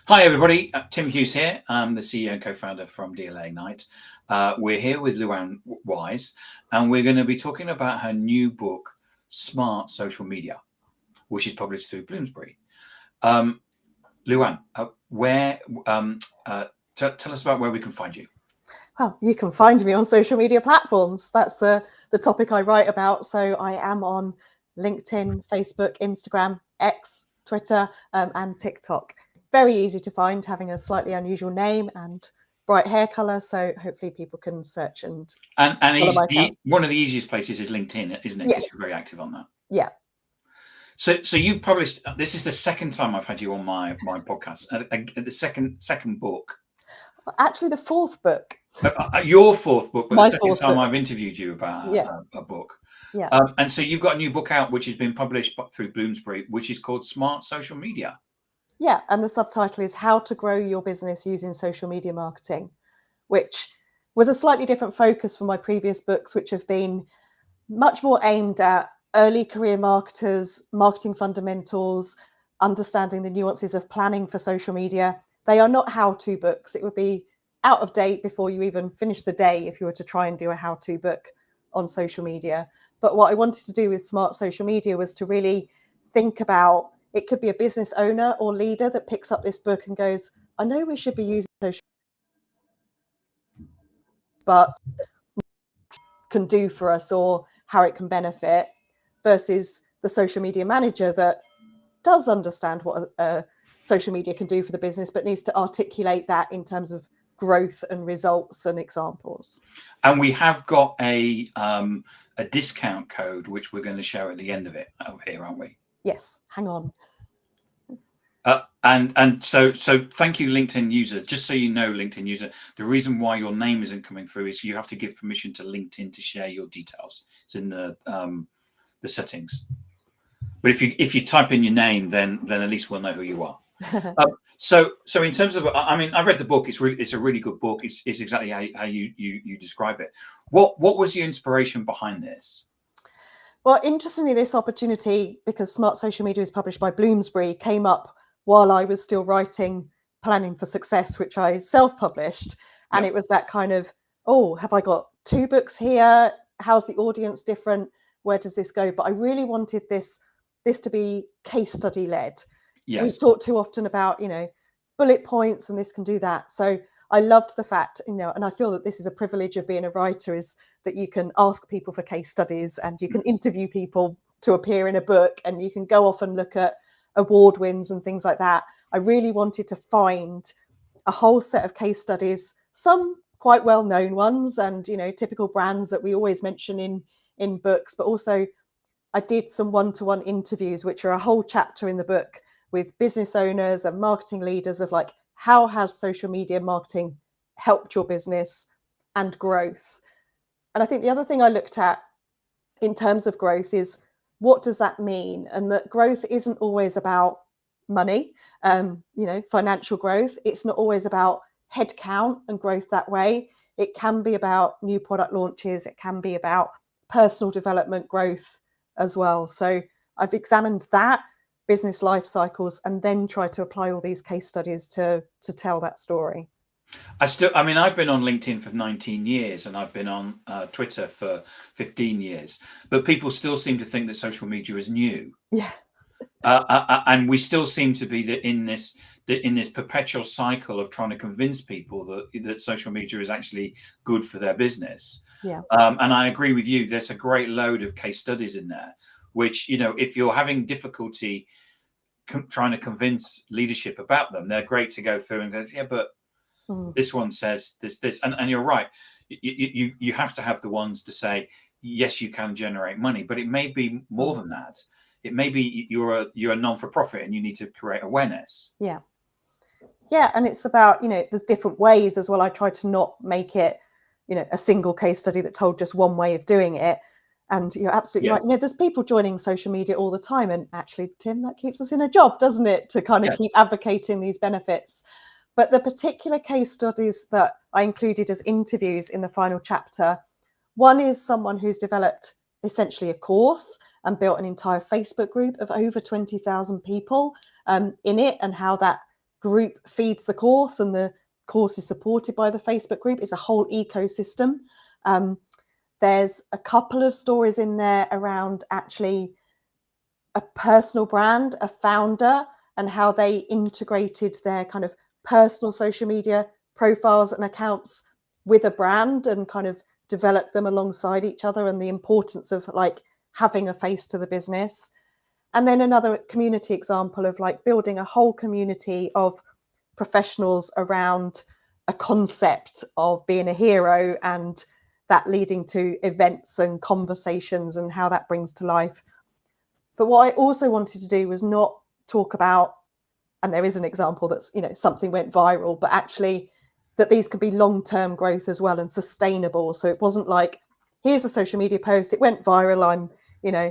Hi, everybody. Tim Hughes here. I'm the CEO and co-founder from DLA Ignite. We're here with Luan Wise, and we're going to be talking about her new book, Smart Social Media, which is published through Bloomsbury. Luan, tell us about where we can find you. Well, you can find me on social media platforms. That's the topic I write about. So I am on LinkedIn, Facebook, Instagram, X, Twitter, and TikTok. Very easy to find, having a slightly unusual name and bright hair color. So hopefully people can search and follow my account. One of the easiest places is LinkedIn, isn't it? Because Yes. you're very active on that. Yeah. So you've published. This is the second time I've had you on my podcast. The second book. Actually, the fourth book. Your fourth book, but My the second fourth time book. I've interviewed you about a book. Yeah. And so you've got a new book out, which has been published through Bloomsbury, which is called Smart Social Media. Yeah, and the subtitle is How to Grow Your Business Using Social Media Marketing, which was a slightly different focus from my previous books, which have been much more aimed at early career marketers, marketing fundamentals, understanding the nuances of planning for social media. They are not how-to books. It would be out of date before you even finish the day if you were to try and do a how-to book on social media. But what I wanted to do with Smart Social Media was to really think about, it could be a business owner or leader that picks up this book and goes, I know we should be using social media, but can do for us or how it can benefit, versus the social media manager that does understand what social media can do for the business, but needs to articulate that in terms of growth and results and examples. And we have got a discount code, which we're going to show at the end of it over here, aren't we? Yes, hang on. And so thank you, LinkedIn user. Just so you know, LinkedIn user, the reason why your name isn't coming through is you have to give permission to LinkedIn to share your details. It's in the settings. But if you type in your name, then at least we'll know who you are. So in terms of, I mean, I've read the book. It's a really good book. It's exactly how you describe it. What was your inspiration behind this? Well, interestingly, this opportunity, because Smart Social Media is published by Bloomsbury, came up while I was still writing Planning for Success, which I self-published. And It was that kind of, oh, have I got two books here? How's the audience different? Where does this go? But I really wanted this to be case study led. Yes. We've talked too often about, bullet points and this can do that. So I loved the fact, and I feel that this is a privilege of being a writer, is that you can ask people for case studies and you can interview people to appear in a book and you can go off and look at award wins and things like that. I really wanted to find a whole set of case studies, some quite well-known ones and, typical brands that we always mention in books, but also I did some one-to-one interviews, which are a whole chapter in the book with business owners and marketing leaders of like, how has social media marketing helped your business and growth? And I think the other thing I looked at in terms of growth is, what does that mean? And that growth isn't always about money, financial growth. It's not always about headcount and growth that way. It can be about new product launches. It can be about personal development growth as well. So I've examined that, business life cycles, and then try to apply all these case studies to tell that story. I've been on LinkedIn for 19 years and I've been on Twitter for 15 years, but people still seem to think that social media is new. Yeah. And we still seem to be in this perpetual cycle of trying to convince people that social media is actually good for their business. Yeah. And I agree with you. There's a great load of case studies in there, which, if you're having difficulty trying to convince leadership about them, they're great to go through and go, yeah, but this one says this, and you're right. You have to have the ones to say, yes, you can generate money, but it may be more than that. It may be you're a non-for-profit and you need to create awareness. Yeah. And it's about, there's different ways as well. I try to not make it, a single case study that told just one way of doing it. And you're absolutely right. There's people joining social media all the time. And actually, Tim, that keeps us in a job, doesn't it? To kind of keep advocating these benefits. But the particular case studies that I included as interviews in the final chapter, one is someone who's developed essentially a course and built an entire Facebook group of over 20,000 people in it, and how that group feeds the course and the course is supported by the Facebook group. It's a whole ecosystem. There's a couple of stories in there around actually a personal brand, a founder, and how they integrated their kind of personal social media profiles and accounts with a brand and kind of developed them alongside each other, and the importance of like having a face to the business. And then another community example of like building a whole community of professionals around a concept of being a hero, and that leading to events and conversations and how that brings to life. But what I also wanted to do was not talk about, and there is an example that's, you know, something went viral, but actually that these could be long-term growth as well and sustainable. So it wasn't like, here's a social media post, it went viral, I'm, you know,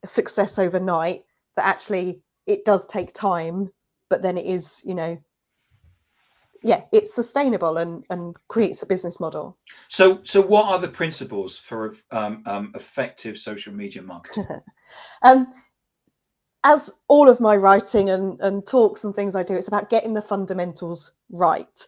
a success overnight. That actually it does take time, but then it is, you know, yeah, it's sustainable and creates a business model. So what are the principles for effective social media marketing? As all of my writing and talks and things I do, it's about getting the fundamentals right.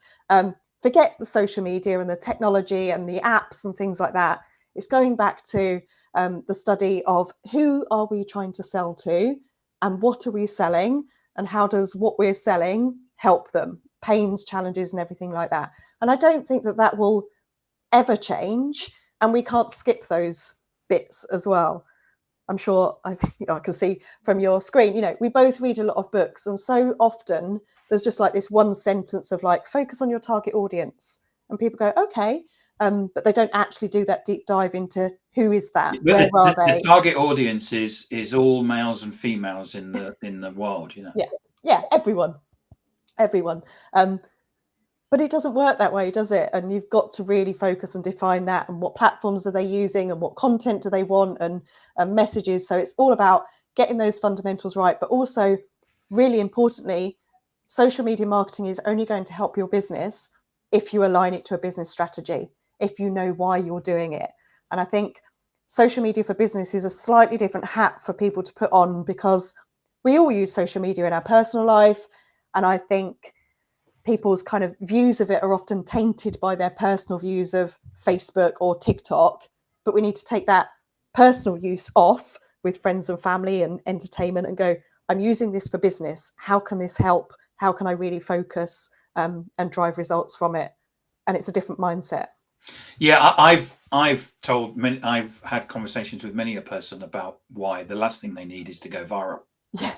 Forget the social media and the technology and the apps and things like that. It's going back to the study of who are we trying to sell to and what are we selling and how does what we're selling help them, pains, challenges, and everything like that. And I don't think that that will ever change, and we can't skip those bits as well. I'm sure I can see from your screen, you know, we both read a lot of books, and so often there's just like this one sentence of like, focus on your target audience, and people go, okay, but they don't actually do that deep dive into who is that, where are they? The target audience is all males and females in the world, you know. Yeah, everyone. But it doesn't work that way, does it? And you've got to really focus and define that, and what platforms are they using and what content do they want, and messages. So it's all about getting those fundamentals right, but also really importantly, social media marketing is only going to help your business if you align it to a business strategy, if you know why you're doing it. And I think social media for business is a slightly different hat for people to put on, because we all use social media in our personal life. And I think people's kind of views of it are often tainted by their personal views of Facebook or TikTok, but we need to take that personal use off with friends and family and entertainment and go, I'm using this for business. How can this help? How can I really focus and drive results from it? And it's a different mindset. Yeah, I've had conversations with many a person about why the last thing they need is to go viral. Yeah.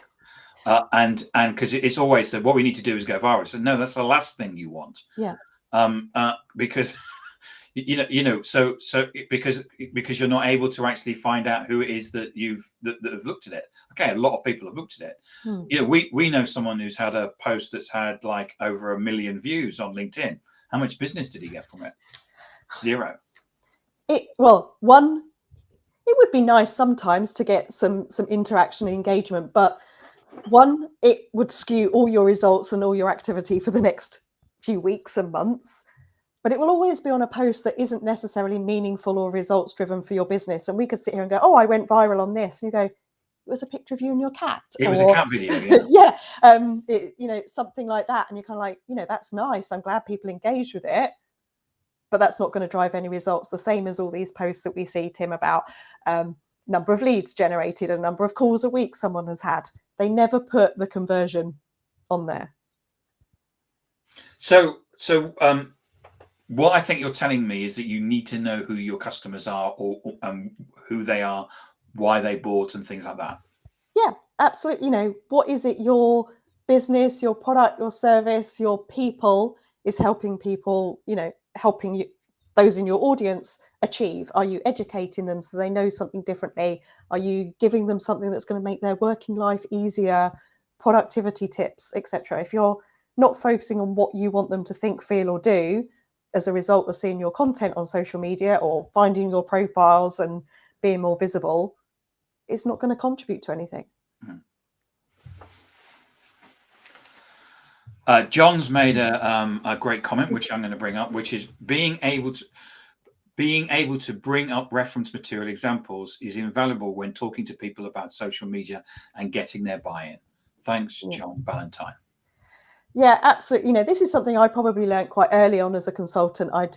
And because it's always that what we need to do is go viral. So no, that's the last thing you want. Yeah. Because because you're not able to actually find out who it is that that have looked at it. Okay, a lot of people have looked at it. You know, we know someone who's had a post that's had like over 1 million views on LinkedIn. How much business did he get from it? 0. It would be nice sometimes to get some interaction and engagement, but one, it would skew all your results and all your activity for the next few weeks and months. But it will always be on a post that isn't necessarily meaningful or results driven for your business. And we could sit here and go, oh, I went viral on this. And you go, it was a picture of you and your cat. It was a cat video. Yeah. Something like that. And you're kind of like, that's nice. I'm glad people engaged with it. But that's not going to drive any results. The same as all these posts that we see, Tim, about number of leads generated, a number of calls a week someone has had. They never put the conversion on there. So what I think you're telling me is that you need to know who your customers are, or who they are, why they bought, and things like that. Yeah, absolutely. What is it your business, your product, your service, your people is helping people, helping you, those in your audience achieve? Are you educating them so they know something differently? Are you giving them something that's going to make their working life easier, productivity tips, etc.? If you're not focusing on what you want them to think, feel, or do as a result of seeing your content on social media or finding your profiles and being more visible, it's not going to contribute to anything. John's made a great comment, which I'm going to bring up, which is being able to bring up reference material examples is invaluable when talking to people about social media and getting their buy-in. Thanks, John Ballantyne. Yeah, absolutely. This is something I probably learned quite early on as a consultant. I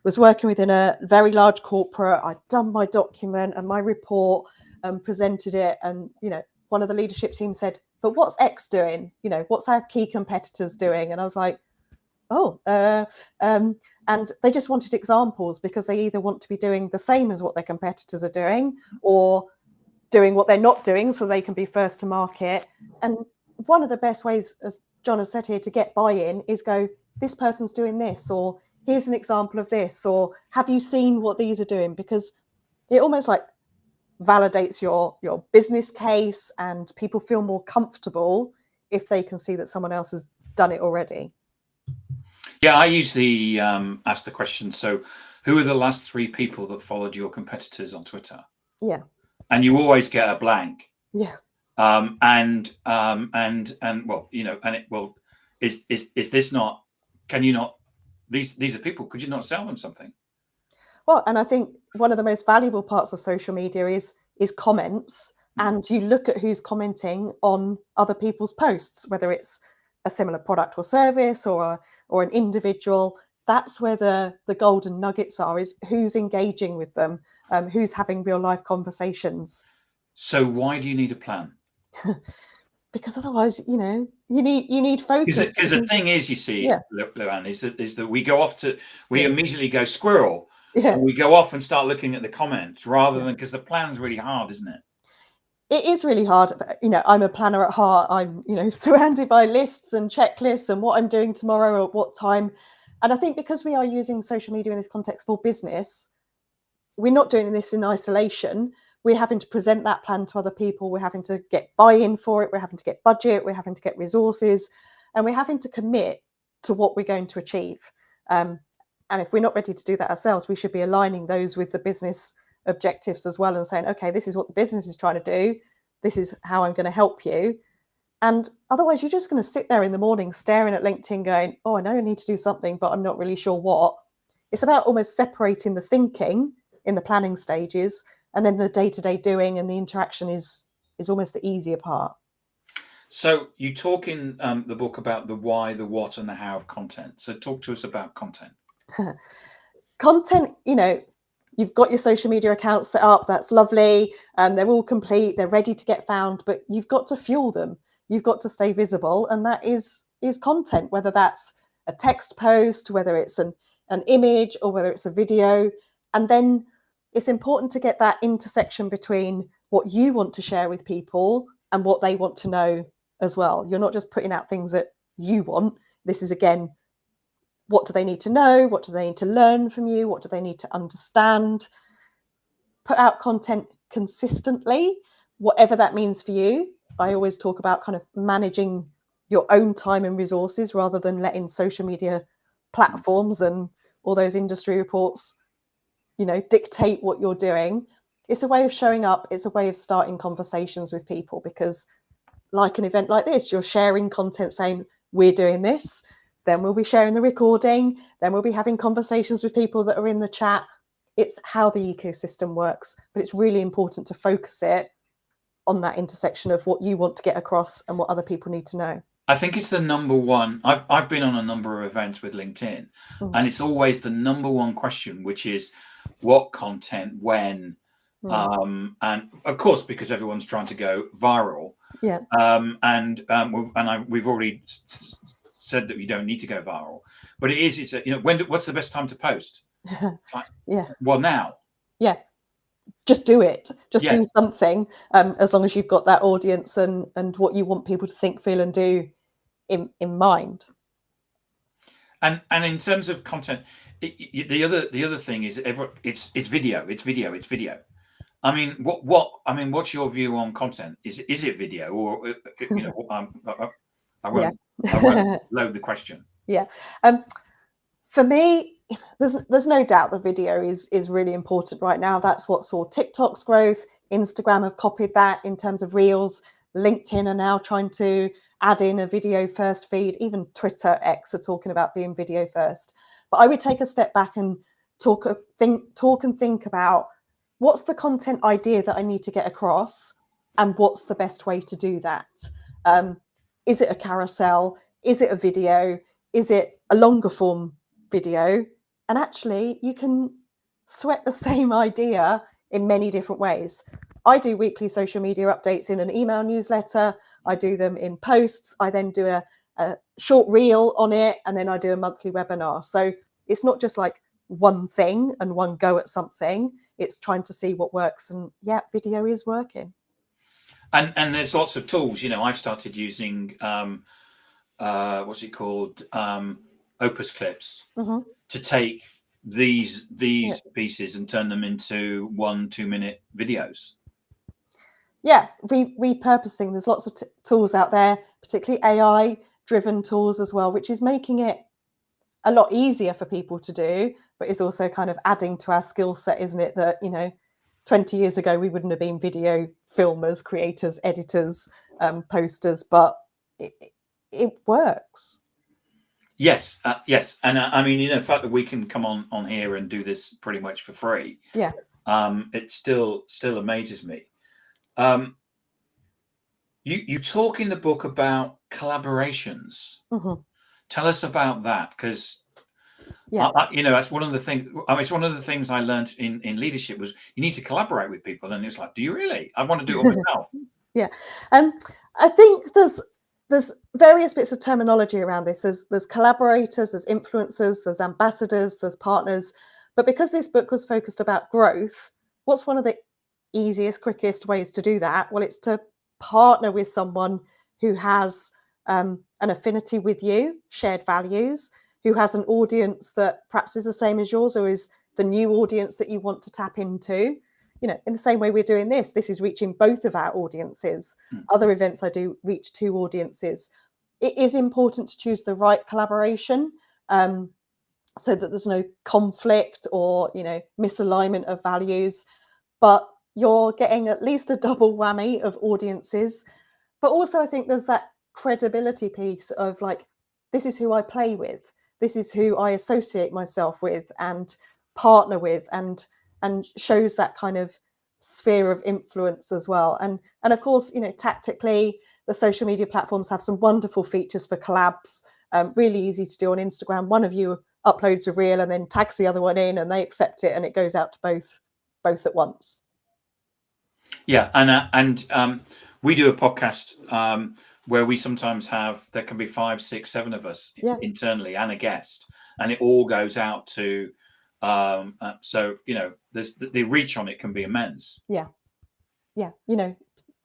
was working within a very large corporate. I'd done my document and my report and presented it. And, one of the leadership team said, but what's X doing? What's our key competitors doing? And I was like, oh, and they just wanted examples because they either want to be doing the same as what their competitors are doing or doing what they're not doing so they can be first to market. And one of the best ways, as John has said here, to get buy-in is go, this person's doing this, or here's an example of this, or have you seen what these are doing? Because it almost like validates your business case, and people feel more comfortable if they can see that someone else has done it already. Yeah, I usually ask the question, so who are the last 3 people that followed your competitors on Twitter? Yeah. And you always get a blank. Yeah. And well, is this not, can you not, these are people, could you not sell them something? Well, and I think one of the most valuable parts of social media is comments, and you look at who's commenting on other people's posts, whether it's a similar product or service or an individual. That's where the golden nuggets are, is who's engaging with them, who's having real life conversations. So why do you need a plan? Because otherwise, you need focus. Because the thing is, you see, Yeah. Luan, is that we go off we immediately go squirrel, Yeah. and we go off and start looking at the comments rather than, because the plan's really hard, isn't it? It is really hard. I'm a planner at heart. I'm, surrounded by lists and checklists and what I'm doing tomorrow at what time. And I think because we are using social media in this context for business, we're not doing this in isolation. We're having to present that plan to other people. We're having to get buy-in for it. We're having to get budget. We're having to get resources, and we're having to commit to what we're going to achieve. And if we're not ready to do that ourselves, we should be aligning those with the business objectives as well, and saying, okay, this is what the business is trying to do. This is how I'm going to help you. And otherwise, you're just going to sit there in the morning staring at LinkedIn going, oh, I know I need to do something, but I'm not really sure what. It's about almost separating the thinking in the planning stages, and then the day-to-day doing and the interaction is almost the easier part. So you talk in the book about the why, the what, and the how of content. So talk to us about content. Content, you've got your social media accounts set up. That's lovely. They're all complete. They're ready to get found, but you've got to fuel them. You've got to stay visible. And that is content, whether that's a text post, whether it's an image, or whether it's a video. And then it's important to get that intersection between what you want to share with people and what they want to know as well. You're not just putting out things that you want. This is, again, what do they need to know? What do they need to learn from you? What do they need to understand? Put out content consistently, whatever that means for you. I always talk about kind of managing your own time and resources rather than letting social media platforms and all those industry reports, dictate what you're doing. It's a way of showing up. It's a way of starting conversations with people, because like an event like this, you're sharing content saying, we're doing this. Then we'll be sharing the recording. Then we'll be having conversations with people that are in the chat. It's how the ecosystem works, but it's really important to focus it on that intersection of what you want to get across and what other people need to know. I think it's the number one. I've been on a number of events with LinkedIn, and it's always the number one question, which is what content, when, and of course, because everyone's trying to go viral. Yeah. We've already said that you don't need to go viral, but it's what's the best time to post? It's like, yeah. Well, now. Yeah. Just do it. Just do something, as long as you've got that audience and what you want people to think, feel, and do in mind. And in terms of content, the other thing is it's video. I mean, what's your view on content? Is it video, or I won't load the question. Yeah. For me, there's no doubt the video is really important right now. That's what saw TikTok's growth. Instagram have copied that in terms of Reels. LinkedIn are now trying to add in a video first feed. Even Twitter, X, are talking about being video first. But I would take a step back and talk and think about, what's the content idea that I need to get across, and what's the best way to do that? Is it a carousel? is it a video? Is it a longer form video? And actually, you can sweat the same idea in many different ways. I do weekly social media updates in an email newsletter. I do them in posts. I then do a short reel on it, and then I do a monthly webinar. So it's not just like one thing and one go at something. It's trying to see what works, and yeah, video is working. And there's lots of tools. You know, I've started using what's it called, Opus clips, to take these pieces and turn them into 1-2 minute videos. Yeah, repurposing. There's lots of tools out there, particularly AI driven tools as well, which is making it a lot easier for people to do, but is also kind of adding to our skill set, isn't it? That, you know, 20 years ago we wouldn't have been video filmers, creators, editors, posters, but it works. Yes, yes, and I mean, you know, the fact that we can come on here and do this pretty much for free, yeah, it still amazes me. You talk in the book about collaborations. Tell us about that, because you know, that's one of the things. I mean, it's one of the things I learned in leadership was you need to collaborate with people, and it's like, do you really? I want to do it myself. Yeah, I think there's various bits of terminology around this. There's collaborators, there's influencers, there's ambassadors, there's partners. But because this book was focused about growth, what's one of the easiest, quickest ways to do that? Well, it's to partner with someone who has an affinity with you, shared values, who has an audience that perhaps is the same as yours, or is the new audience that you want to tap into. You know, in the same way we're doing this is reaching both of our audiences. Other events I do reach 2 audiences. It is important to choose the right collaboration, so that there's no conflict or, you know, misalignment of values, but you're getting at least a double whammy of audiences. But also I think there's that credibility piece of like, this is who I play with, this is who I associate myself with and partner with, and shows that kind of sphere of influence as well. And of course, you know, tactically, the social media platforms have some wonderful features for collabs, really easy to do on Instagram. One of you uploads a reel and then tags the other one in, and they accept it, and it goes out to both at once. Yeah, and we do a podcast where we sometimes have, there can be 5, 6, 7 of us internally and a guest, and it all goes out to so, you know, there's the reach on it can be immense. Yeah, you know,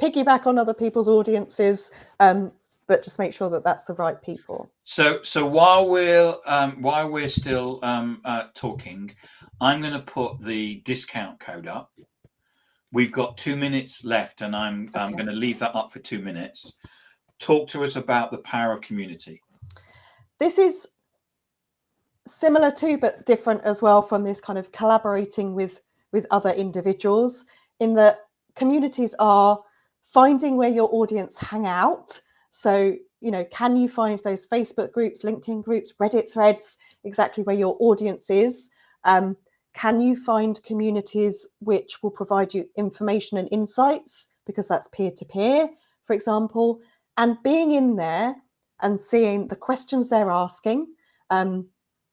piggyback on other people's audiences, but just make sure that that's the right people. So while we're still talking, I'm going to put the discount code up. We've got 2 minutes left, and I'm going to leave that up for 2 minutes. Talk to us about the power of community. This is similar to, but different as well, from this kind of collaborating with other individuals, in that communities are finding where your audience hang out. So, you know, can you find those Facebook groups, LinkedIn groups, Reddit threads, exactly where your audience is? Can you find communities which will provide you information and insights, because that's peer-to-peer, for example, and being in there and seeing the questions they're asking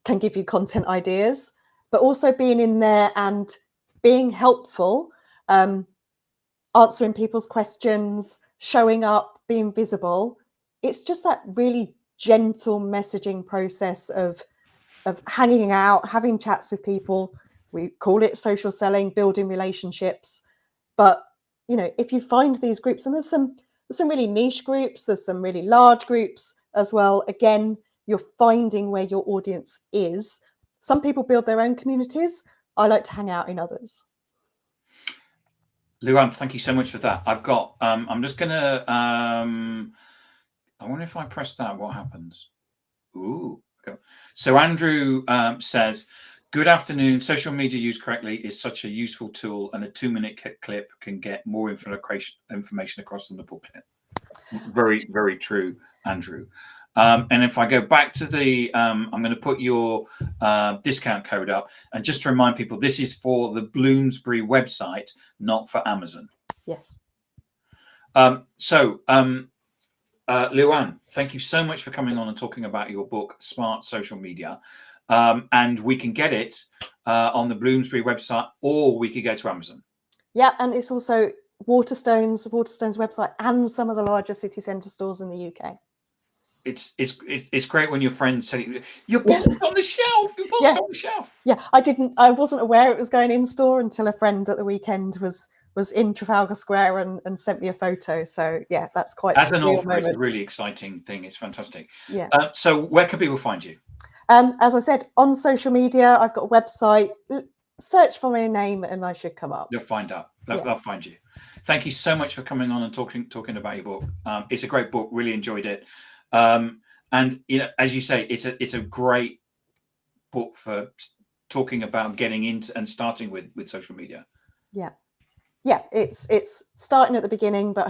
can give you content ideas, but also being in there and being helpful, answering people's questions, showing up, being visible. It's just that really gentle messaging process of hanging out, having chats with people. We call it social selling, building relationships. But, you know, if you find these groups, and there's some really niche groups, there's some really large groups as well. Again, you're finding where your audience is. Some people build their own communities. I like to hang out in others. Luan, thank you so much for that. I've got, I'm just going to, I wonder if I press that, what happens? Ooh. Okay. So Andrew says, good afternoon. Social media used correctly is such a useful tool, and a 2-minute clip can get more information across than the booklet. Very, very true, Andrew. And if I go back to the, I'm going to put your discount code up. And just to remind people, this is for the Bloomsbury website, not for Amazon. Yes. Luan, thank you so much for coming on and talking about your book, Smart Social Media. And we can get it on the Bloomsbury website, or we could go to Amazon. Yeah, and it's also Waterstone's website and some of the larger city centre stores in the UK. It's great when your friends tell you your book's on the shelf. Your book's on the shelf. Yeah, I wasn't aware it was going in store until a friend at the weekend was in Trafalgar Square and sent me a photo. So yeah, that's quite as an author, moment. it's a really exciting thing. It's fantastic. Yeah. So where can people find you? As I said, on social media, I've got a website. Search for my name and I should come up. You'll find out. They'll find you. Thank you so much for coming on and talking about your book. It's a great book. Really enjoyed it. And you know, as you say, it's a great book for talking about getting into and starting with social media. Yeah, it's starting at the beginning, but